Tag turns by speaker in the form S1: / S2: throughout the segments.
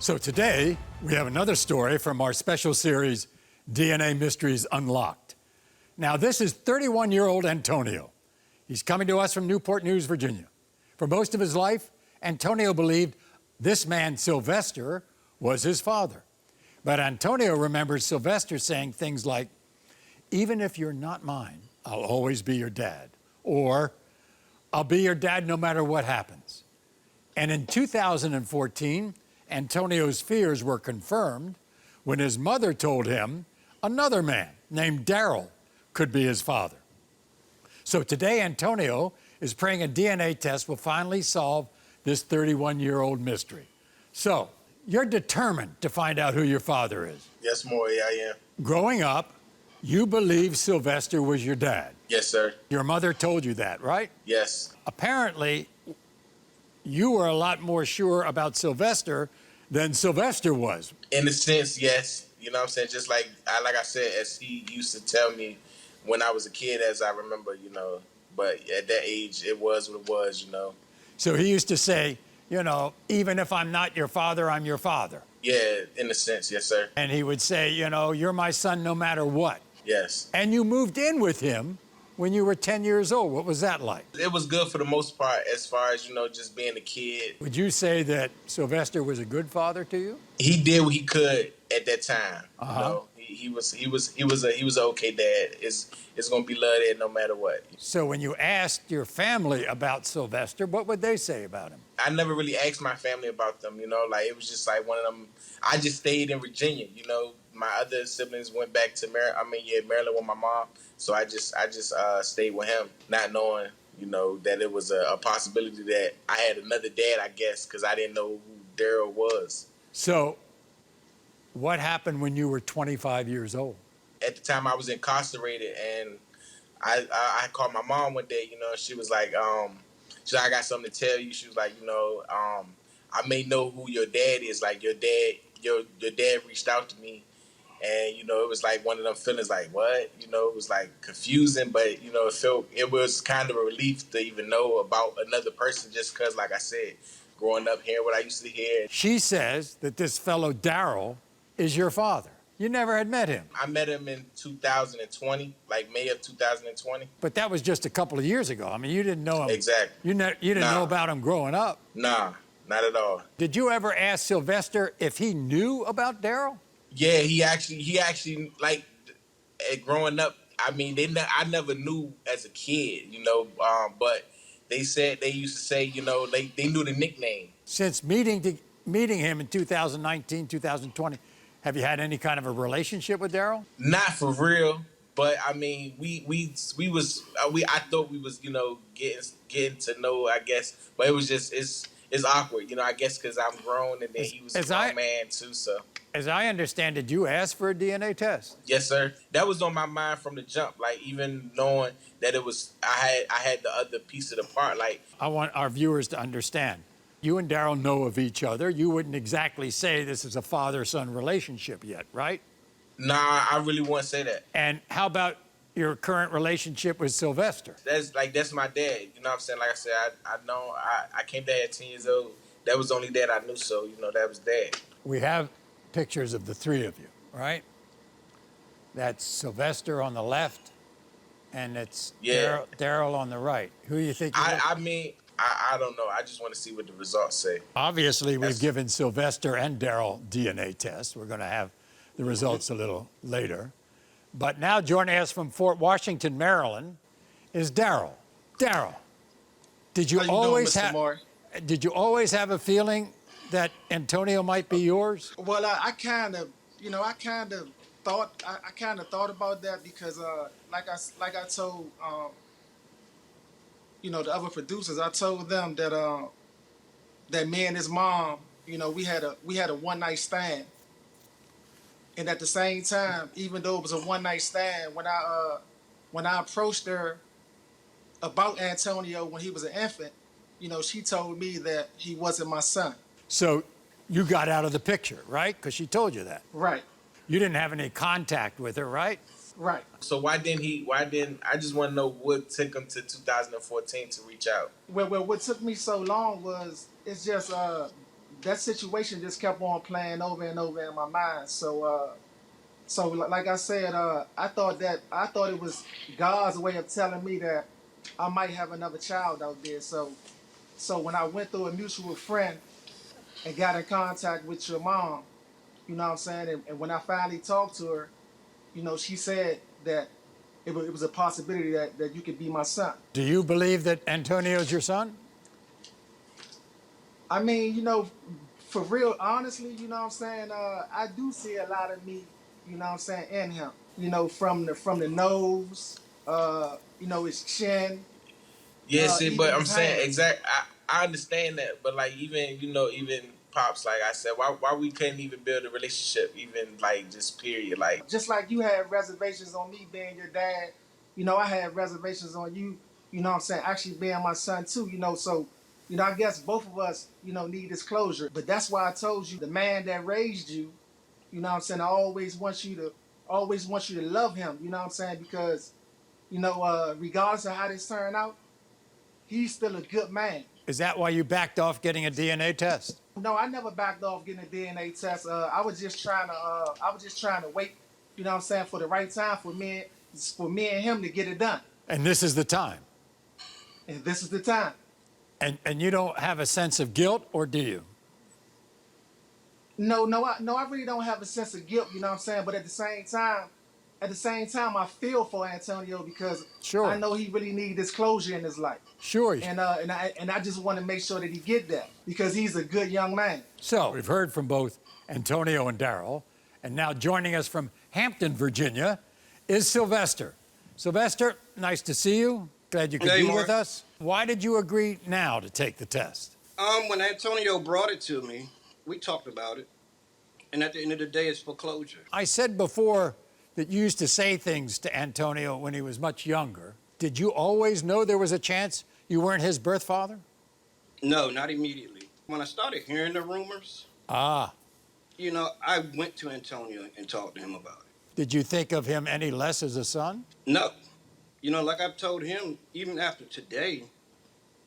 S1: So today, we have another story from our special series, DNA Mysteries Unlocked. Now, this is 31-year-old Antonio. He's coming to us from Newport News, Virginia. For most of his life, Antonio believed this man, Sylvester, was his father. But Antonio remembers Sylvester saying things like, "Even if you're not mine, I'll always be your dad." Or, "I'll be your dad no matter what happens." And in 2014, Antonio's fears were confirmed when his mother told him another man named Darrell could be his father. So today, Antonio is praying a DNA test will finally solve this 31-year-old mystery. So, you're determined to find out who your father is.
S2: Yes, Maury, I am.
S1: Growing up, you believed Sylvester was your dad.
S2: Yes, sir.
S1: Your mother told you that, right?
S2: Yes.
S1: Apparently, you were a lot more sure about Sylvester than Sylvester was.
S2: In a sense, yes. You know what I'm saying? Just like I said, as he used to tell me when I was a kid, as I remember, But at that age, it was what it was,
S1: So he used to say, even if I'm not your father, I'm your father.
S2: Yeah, in a sense, yes, sir.
S1: And he would say, you're my son no matter what.
S2: Yes.
S1: And you moved in with him when you were 10 years old. What was that like?
S2: It was good for the most part as far as, just being a kid.
S1: Would you say that Sylvester was a good father to you?
S2: He did what he could at that time.
S1: Uh-huh.
S2: He was an okay dad. It's gonna be love there no matter what.
S1: So when you asked your family about Sylvester, what would they say about him?
S2: I never really asked my family about them, it was just like one of them. I just stayed in Virginia, My other siblings went back to Maryland with my mom. So I just stayed with him, not knowing, that it was a possibility that I had another dad, I guess, because I didn't know who Darrell was.
S1: So what happened when you were 25 years old?
S2: At the time I was incarcerated, and I called my mom one day, she was like, she's like, "I got something to tell you." She was like, "I may know who your dad is. Like your dad reached out to me, and it was like one of them feelings like, what? It was like confusing, but it was kind of a relief to even know about another person, just because, like I said, growing up hearing what I used to hear."
S1: She says that this fellow Darrell is your father. You never had met him.
S2: I met him in 2020, like May of 2020.
S1: But that was just a couple of years ago. I mean, you didn't know him.
S2: Exactly.
S1: You didn't know about him growing up.
S2: Nah, not at all.
S1: Did you ever ask Sylvester if he knew about Darrell?
S2: Yeah, he actually like growing up. I never knew as a kid, but they used to say, they knew the nickname.
S1: Since meeting him in 2019, 2020, have you had any kind of a relationship with Darrell?
S2: Not for real, but I thought we was, getting to know, I guess, but it was just it's awkward, I guess, because I'm grown and then he was a grown man too, so.
S1: As I understand, did you ask for a DNA test?
S2: Yes, sir. That was on my mind from the jump. Like, even knowing that it was, I had the other piece of the part. Like,
S1: I want our viewers to understand. You and Darrell know of each other. You wouldn't exactly say this is a father-son relationship yet, right?
S2: Nah, I really wouldn't say that.
S1: And how about your current relationship with Sylvester?
S2: That's my dad. You know what I'm saying? Like I said, I came down at 10 years old. That was the only dad I knew, so, that was dad.
S1: We have pictures of the three of you, right? That's Sylvester on the left, and it's Darrell on the right. Who do you think?
S2: I don't know. I just want to see what the results say.
S1: Obviously, we've given Sylvester and Darrell DNA tests. We're going to have the results a little later. But now joining us from Fort Washington, Maryland, is Darrell. Darrell, did you always have a feeling that Antonio might be yours?
S3: Well, I kind of thought about that because, like I told, the other producers, I told them that that me and his mom, we had a one night stand, and at the same time, even though it was a one night stand, when I approached her about Antonio when he was an infant, she told me that he wasn't my son.
S1: So you got out of the picture, right? Because she told you that.
S3: Right.
S1: You didn't have any contact with her, right?
S3: Right.
S2: So why didn't I just want to know what took him to 2014 to reach out?
S3: Well, what took me so long was, it's just that situation just kept on playing over and over in my mind. So like I said, I thought it was God's way of telling me that I might have another child out there. So when I went through a mutual friend and got in contact with your mom, you know what I'm saying, and when I finally talked to her, you know, she said that it was a possibility that you could be my son.
S1: Do you believe that Antonio's your son?
S3: I mean, you know, for real, honestly, you know what I'm saying? I do see a lot of me, you know what I'm saying, in him. You know, from the nose, you know, his chin,
S2: Yeah, see,
S3: even
S2: but I'm
S3: his
S2: saying
S3: hands.
S2: exact. I understand that, but like even even pops, like I said, why we couldn't even build a relationship, even like just period, like.
S3: Just like you had reservations on me being your dad, you know, I had reservations on you, you know what I'm saying, actually being my son too, you know, so, you know, I guess both of us, you know, need this closure. But that's why I told you the man that raised you, you know what I'm saying, I always want you to love him, you know what I'm saying, because, you know, regardless of how this turned out, he's still a good man.
S1: Is that why you backed off getting a DNA test?
S3: No, I never backed off getting a DNA test. I was just trying to wait, you know what I'm saying, for the right time for me and him to get it done.
S1: And this is the time.
S3: And this is the time.
S1: And you don't have a sense of guilt, or do you?
S3: No, I really don't have a sense of guilt, you know what I'm saying? But at the same time, I feel for Antonio because
S1: Sure.
S3: I know he really needs this closure in his life.
S1: Sure.
S3: And I just want to make sure that he get that because he's a good young man.
S1: So we've heard from both Antonio and Darrell, and now joining us from Hampton, Virginia, is Sylvester. Sylvester, nice to see you. Glad you could be with us. Why did you agree now to take the test?
S4: When Antonio brought it to me, we talked about it. And at the end of the day, it's for closure.
S1: I said before that you used to say things to Antonio when he was much younger. Did you always know there was a chance you weren't his birth father?
S4: No, not immediately. When I started hearing the rumors, you know, I went to Antonio and talked to him about it.
S1: Did you think of him any less as a son?
S4: No. You know, like I've told him, even after today,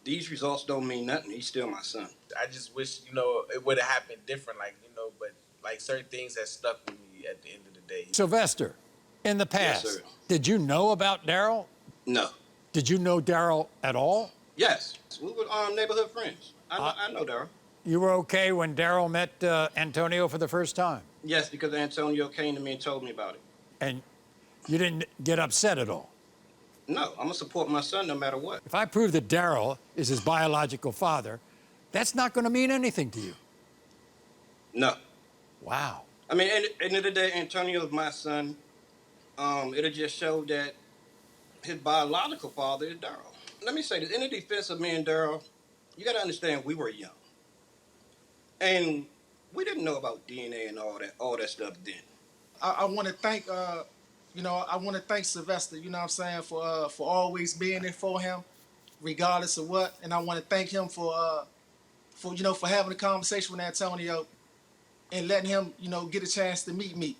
S4: these results don't mean nothing. He's still my son.
S2: I just wish, you know, it would have happened different, like, you know, but like certain things have stuck with me at the end of the day.
S1: Sylvester, in the past,
S4: Yes, sir.
S1: did you know about Darrell?
S4: No.
S1: Did you know Darrell at all?
S4: Yes. We were neighborhood friends. I know Darrell.
S1: You were okay when Darrell met Antonio for the first time?
S4: Yes, because Antonio came to me and told me about it.
S1: And you didn't get upset at all?
S4: No, I'm going to support my son no matter what.
S1: If I prove that Darrell is his biological father, that's not going to mean anything to you.
S4: No.
S3: Wow.
S4: I mean, at the end of the day, Antonio is my son. It'll just show that his biological father is Darrell. Let me say this. In the defense of me and Darrell, you got to understand we were young. And we didn't know about DNA and all that stuff then.
S3: I want to thank, I want to thank Sylvester, you know what I'm saying, for always being there for him, regardless of what. And I want to thank him for having a conversation with Antonio and letting him, get a chance to meet me,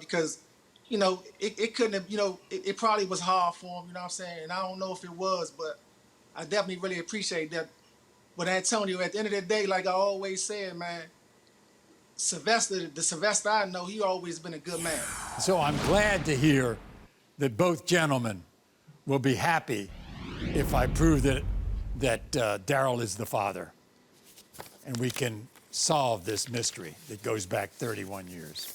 S3: because, it couldn't have, it probably was hard for him, you know what I'm saying? And I don't know if it was, but I definitely really appreciate that. But Antonio, at the end of the day, like I always said, man, the Sylvester I know, he always been a good man.
S1: So I'm glad to hear that both gentlemen will be happy if I prove that Darrell is the father, and we can solve this mystery that goes back 31 years.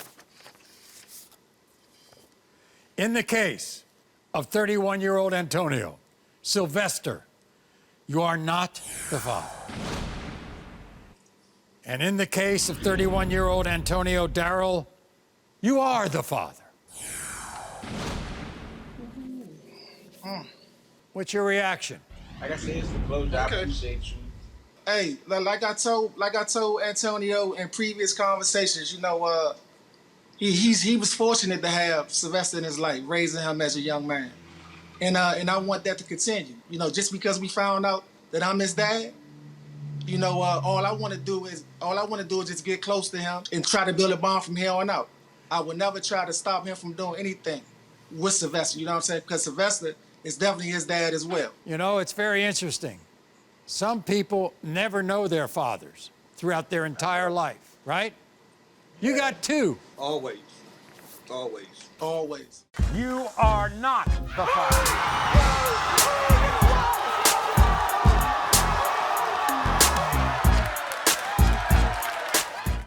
S1: In the case of 31-year-old Antonio, Sylvester, you are not the father. And in the case of 31-year-old Antonio, Darrell, you are the father. What's your reaction?
S2: Like I said, it's the closure. I appreciate you.
S3: Hey, like I told Antonio in previous conversations, he was fortunate to have Sylvester in his life, raising him as a young man, and I want that to continue. Just because we found out that I'm his dad, all I want to do is just get close to him and try to build a bond from here on out. I would never try to stop him from doing anything with Sylvester. You know what I'm saying? Because Sylvester is definitely his dad as well.
S1: It's very interesting. Some people never know their fathers. throughout their entire life, right? You got 2.
S4: Always. Always.
S3: Always.
S5: You are not the father.